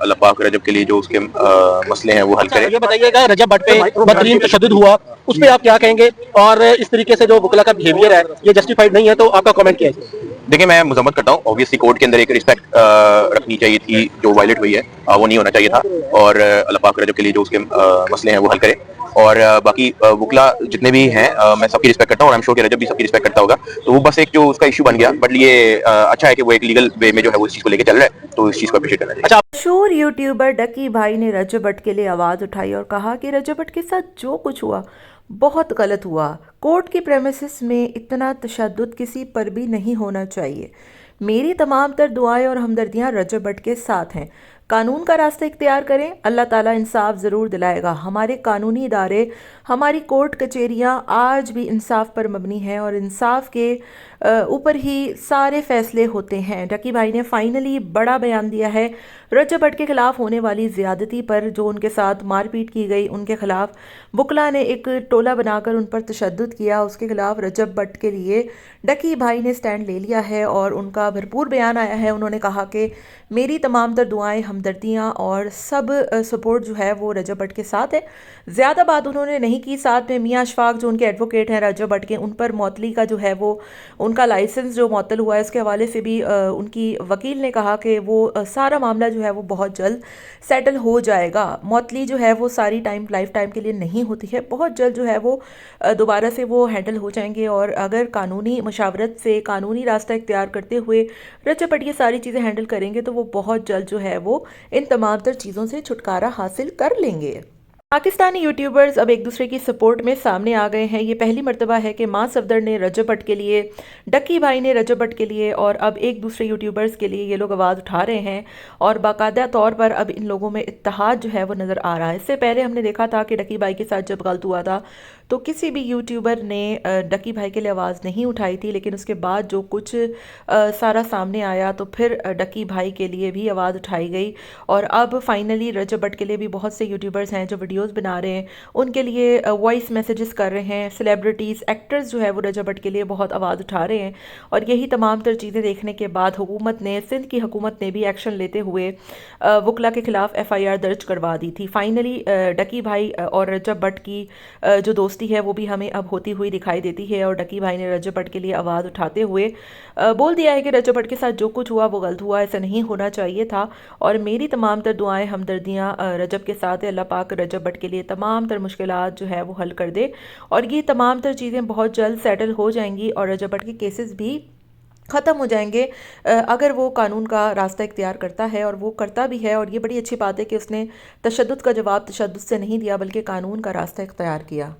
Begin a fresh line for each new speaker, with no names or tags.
अल्लाह पाक रजब के लिए जो उसके मसले हैं वो हल करे।
ये बताइएगा, रजब भट्ट पे बदतरीन तशद्दुद हुआ, उस पे आप क्या कहेंगे? और इस तरीके से जो वकला का बिहेवियर है ये जस्टिफाइड नहीं है, तो आपका कमेंट क्या है?
देखिए, मैं मजम्मत करता हूँ। ऑब्वियसली कोर्ट के अंदर एक रिस्पेक्ट रखनी चाहिए थी, जो वायलेट हुई है वो नहीं होना चाहिए था। और अल्लाह पाक रजब के लिए जो उसके मसले हैं वो हल करे। और बाकी वकला जितने भी हैं, मैं सबकी रिस्पेक्ट करता हूँ, और आई एम श्योर कि रजब भी सबकी रिस्पेक्ट करता होगा। तो वो बस एक जो उसका इशू बन गया, बट ये अच्छा है कि वो एक लीगल वे में जो है वो इस चीज़ को लेकर चल रहा है, तो इस चीज़ को अप्रिशिएट करना चाहिए।
अच्छा,
मशहूर यूट्यूबर डकी भाई ने रजब भट्ट के लिए आवाज़ उठाई और कहा कि रजब भट्ट के साथ जो कुछ हुआ बहुत गलत हुआ। कोर्ट की प्रेमिसेस में इतना तशद्दुद किसी पर भी नहीं होना चाहिए। मेरी तमाम तर दुआएं और हमदर्दियां रजब भट्ट के साथ हैं। कानून का रास्ता इख्तियार करें, अल्लाह ताला इंसाफ ज़रूर दिलाएगा। हमारे कानूनी इदारे, हमारी कोर्ट कचहरियाँ आज भी इंसाफ पर मबनी हैं और इंसाफ के ऊपर ही सारे फैसले होते हैं। डकी भाई ने फाइनली बड़ा बयान दिया है रजब भट्ट के खिलाफ होने वाली ज़्यादती पर। जो उनके साथ मारपीट की गई, उनके खिलाफ बुकला ने एक टोला बनाकर उन पर तशद्दुद किया, उसके खिलाफ रजब भट्ट के लिए डकी भाई ने स्टैंड ले लिया है और उनका भरपूर बयान आया है। उन्होंने कहा कि मेरी तमाम तर दुआएं, हमदर्दियाँ और सब सपोर्ट जो है वो रजब भट्ट के साथ है। ज़्यादा बात उन्होंने नहीं की। साथ में मियाँ अशफाक जो उनके एडवोकेट हैं रजब भट्ट के, उन पर मौतली का जो है वो उनका लाइसेंस जो मुअत्तल हुआ है, इसके हवाले से भी उनकी वकील ने कहा कि वो सारा मामला जो है वो बहुत जल्द सेटल हो जाएगा। मुअत्तली जो है वो सारी लाइफ टाइम के लिए नहीं होती है, बहुत जल्द जो है वो दोबारा से वो हैंडल हो जाएंगे। और अगर कानूनी मशावरत से, कानूनी रास्ता इख्तियार करते हुए रजब भट्ट ये सारी चीज़ें हैंडल करेंगे तो वो बहुत जल्द जो है वो इन तमाम तर चीज़ों से छुटकारा हासिल कर लेंगे। पाकिस्तानी यूट्यूबर्स अब एक दूसरे की सपोर्ट में सामने आ गए हैं। ये पहली मर्तबा है कि मां सफदर ने रजब भट्ट के लिए, डक्की भाई ने रजब भट्ट के लिए, और अब एक दूसरे यूट्यूबर्स के लिए ये लोग आवाज़ उठा रहे हैं और बाकायदा तौर पर अब इन लोगों में इत्तेहाद जो है वो नज़र आ रहा है। इससे पहले हमने देखा था कि डक्की भाई के साथ जब गलत हुआ था तो किसी भी यूट्यूबर ने डक्की भाई के लिए आवाज़ नहीं उठाई थी, लेकिन उसके बाद जो कुछ सारा सामने आया तो फिर डक्की भाई के लिए भी आवाज़ उठाई गई। और अब फाइनली रजब भट्ट के लिए भी बहुत से यूट्यूबर्स हैं जो वीडियोस बना रहे हैं, उनके लिए वॉइस मैसेजेस कर रहे हैं। सेलिब्रिटीज़, एक्टर्स जो है वो रजब भट्ट के लिए बहुत आवाज़ उठा रहे हैं। और यही तमाम तर चीज़ें देखने के बाद हुकूमत ने, सिंध की हुकूमत ने भी एक्शन लेते हुए वकला के खिलाफ FIR दर्ज करवा दी थी। फाइनली डक्की भाई और रजब भट्ट की जो दोस्ती है वो भी हमें अब होती हुई दिखाई देती है। और डक्की भाई ने रजब भट्ट के लिए आवाज़ उठाते हुए बोल दिया है कि रजब भट्ट के साथ जो कुछ हुआ वो गलत हुआ, ऐसा नहीं होना चाहिए था। और मेरी तमाम तर दुआएं, हमदर्दियाँ रजब के साथ है। अल्लाह पाक रजब भट्ट के लिए तमाम तर मुश्किलात जो है वो हल कर दे और ये तमाम तर चीज़ें बहुत जल्द सेटल हो जाएंगी और रजब भट्ट के केसेस भी ख़त्म हो जाएंगे अगर वो कानून का रास्ता इख्तियार करता है, और वो करता भी है। और ये बड़ी अच्छी बात है कि उसने तशद्दुद का जवाब तशद्दुद से नहीं दिया बल्कि कानून का रास्ता इख्तियार किया।